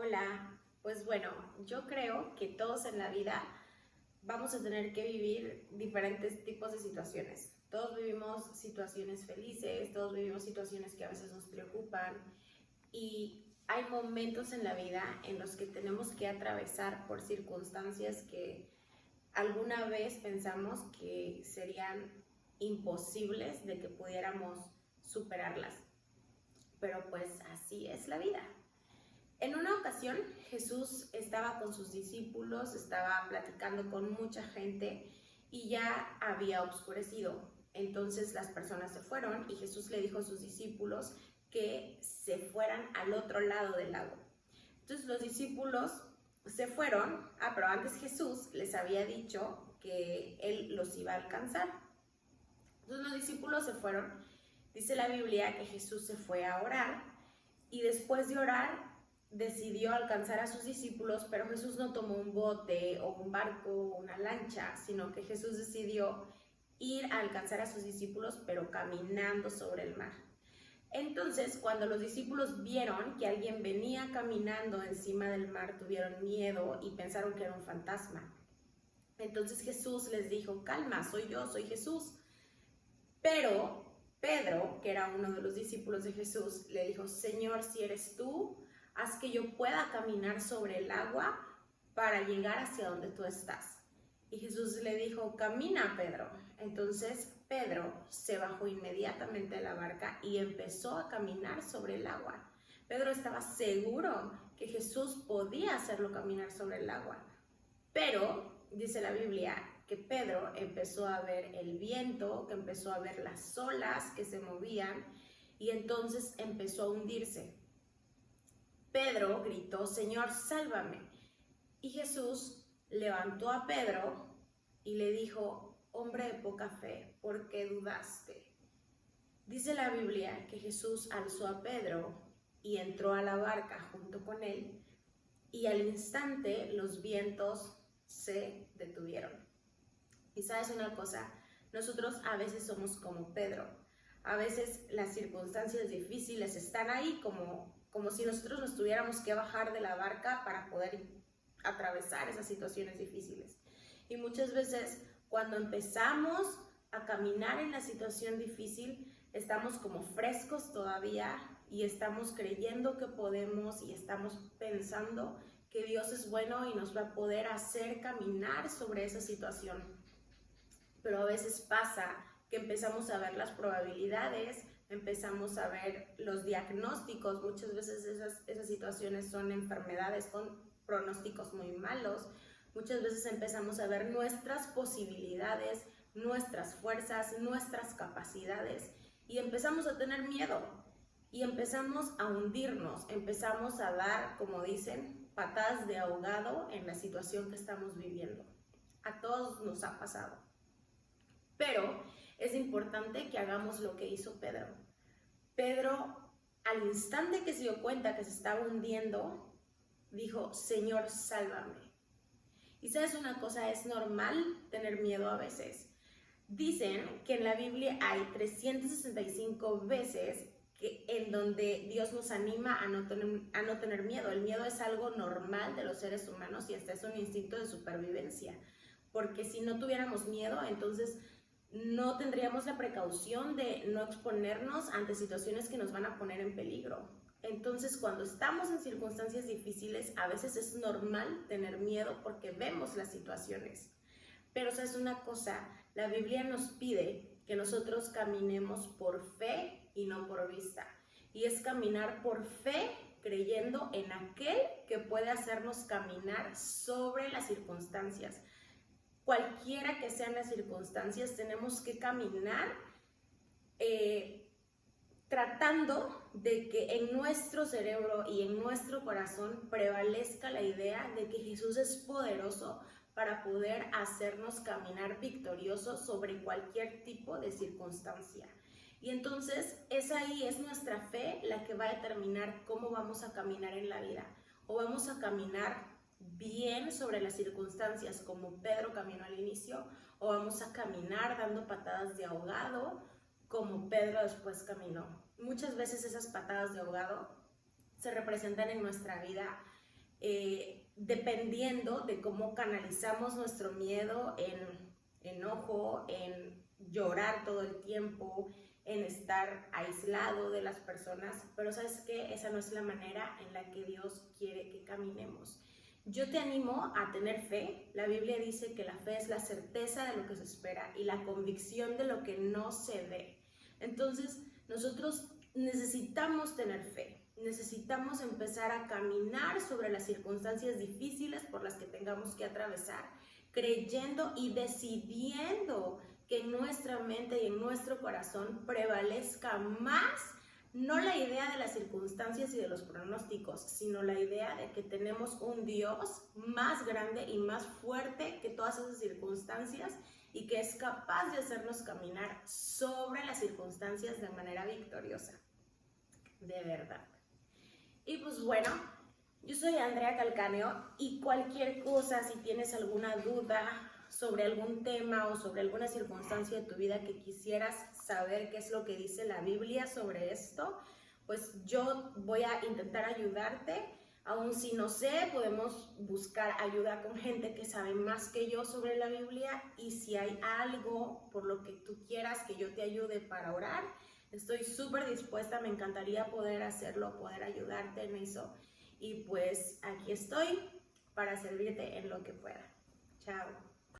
Hola, pues bueno, yo creo que todos en la vida vamos a tener que vivir diferentes tipos de situaciones. Todos vivimos situaciones felices, todos vivimos situaciones que a veces nos preocupan y hay momentos en la vida en los que tenemos que atravesar por circunstancias que alguna vez pensamos que serían imposibles de que pudiéramos superarlas, pero pues así es la vida. En una ocasión Jesús estaba con sus discípulos, estaba platicando con mucha gente y ya había oscurecido. Entonces las personas se fueron y Jesús le dijo a sus discípulos que se fueran al otro lado del lago. Entonces los discípulos se fueron, pero antes Jesús les había dicho que Él los iba a alcanzar. Entonces los discípulos se fueron. Dice la Biblia que Jesús se fue a orar y después de orar decidió alcanzar a sus discípulos, pero Jesús no tomó un bote o un barco o una lancha, sino que Jesús decidió ir a alcanzar a sus discípulos, pero caminando sobre el mar. Entonces, cuando los discípulos vieron que alguien venía caminando encima del mar, tuvieron miedo y pensaron que era un fantasma. Entonces Jesús les dijo: calma, soy yo, soy Jesús. Pero Pedro, que era uno de los discípulos de Jesús, le dijo: Señor, si eres tú, haz que yo pueda caminar sobre el agua para llegar hacia donde tú estás. Y Jesús le dijo: camina, Pedro. Entonces Pedro se bajó inmediatamente de la barca y empezó a caminar sobre el agua. Pedro estaba seguro que Jesús podía hacerlo caminar sobre el agua. Pero dice la Biblia que Pedro empezó a ver el viento, que empezó a ver las olas que se movían y entonces empezó a hundirse. Pedro gritó: Señor, sálvame. Y Jesús levantó a Pedro y le dijo: hombre de poca fe, ¿por qué dudaste? Dice la Biblia que Jesús alzó a Pedro y entró a la barca junto con él, y al instante los vientos se detuvieron. Y sabes una cosa, nosotros a veces somos como Pedro. A veces las circunstancias difíciles están ahí como si nosotros nos tuviéramos que bajar de la barca para poder atravesar esas situaciones difíciles. Y muchas veces cuando empezamos a caminar en la situación difícil, estamos como frescos todavía y estamos creyendo que podemos y estamos pensando que Dios es bueno y nos va a poder hacer caminar sobre esa situación. Pero a veces pasa que empezamos a ver las probabilidades, empezamos a ver los diagnósticos. Muchas veces esas situaciones son enfermedades con pronósticos muy malos. Muchas veces empezamos a ver nuestras posibilidades, nuestras fuerzas, nuestras capacidades y empezamos a tener miedo y empezamos a hundirnos, empezamos a dar, como dicen, patadas de ahogado en la situación que estamos viviendo. A todos nos ha pasado. Pero es importante que hagamos lo que hizo Pedro. Pedro, al instante que se dio cuenta que se estaba hundiendo, dijo: Señor, sálvame. Y sabes una cosa, es normal tener miedo a veces. Dicen que en la Biblia hay 365 veces en donde Dios nos anima a no tener miedo. El miedo es algo normal de los seres humanos y hasta es un instinto de supervivencia. Porque si no tuviéramos miedo, entonces no tendríamos la precaución de no exponernos ante situaciones que nos van a poner en peligro. Entonces, cuando estamos en circunstancias difíciles, a veces es normal tener miedo porque vemos las situaciones. Pero ¿sabes una cosa? La Biblia nos pide que nosotros caminemos por fe y no por vista. Y es caminar por fe creyendo en aquel que puede hacernos caminar sobre las circunstancias. Cualquiera que sean las circunstancias, tenemos que caminar tratando de que en nuestro cerebro y en nuestro corazón prevalezca la idea de que Jesús es poderoso para poder hacernos caminar victoriosos sobre cualquier tipo de circunstancia. Y entonces es nuestra fe la que va a determinar cómo vamos a caminar en la vida. O vamos a caminar bien sobre las circunstancias como Pedro caminó al inicio, o vamos a caminar dando patadas de ahogado como Pedro después caminó. Muchas veces esas patadas de ahogado se representan en nuestra vida dependiendo de cómo canalizamos nuestro miedo en enojo, en llorar todo el tiempo, en estar aislado de las personas, pero ¿sabes qué? Esa no es la manera en la que Dios quiere que caminemos. Yo te animo a tener fe. La Biblia dice que la fe es la certeza de lo que se espera y la convicción de lo que no se ve. Entonces, nosotros necesitamos tener fe. Necesitamos empezar a caminar sobre las circunstancias difíciles por las que tengamos que atravesar, creyendo y decidiendo que en nuestra mente y en nuestro corazón prevalezca más, no la idea de las circunstancias y de los pronósticos, sino la idea de que tenemos un Dios más grande y más fuerte que todas esas circunstancias y que es capaz de hacernos caminar sobre las circunstancias de manera victoriosa. De verdad. Y pues bueno, yo soy Andrea Calcaneo y cualquier cosa, si tienes alguna duda sobre algún tema o sobre alguna circunstancia de tu vida que quisieras saber qué es lo que dice la Biblia sobre esto, pues yo voy a intentar ayudarte. Aún si no sé, podemos buscar ayuda con gente que sabe más que yo sobre la Biblia, y si hay algo por lo que tú quieras que yo te ayude para orar, estoy súper dispuesta, me encantaría poder hacerlo, poder ayudarte en eso. Y pues aquí estoy para servirte en lo que pueda. Chao.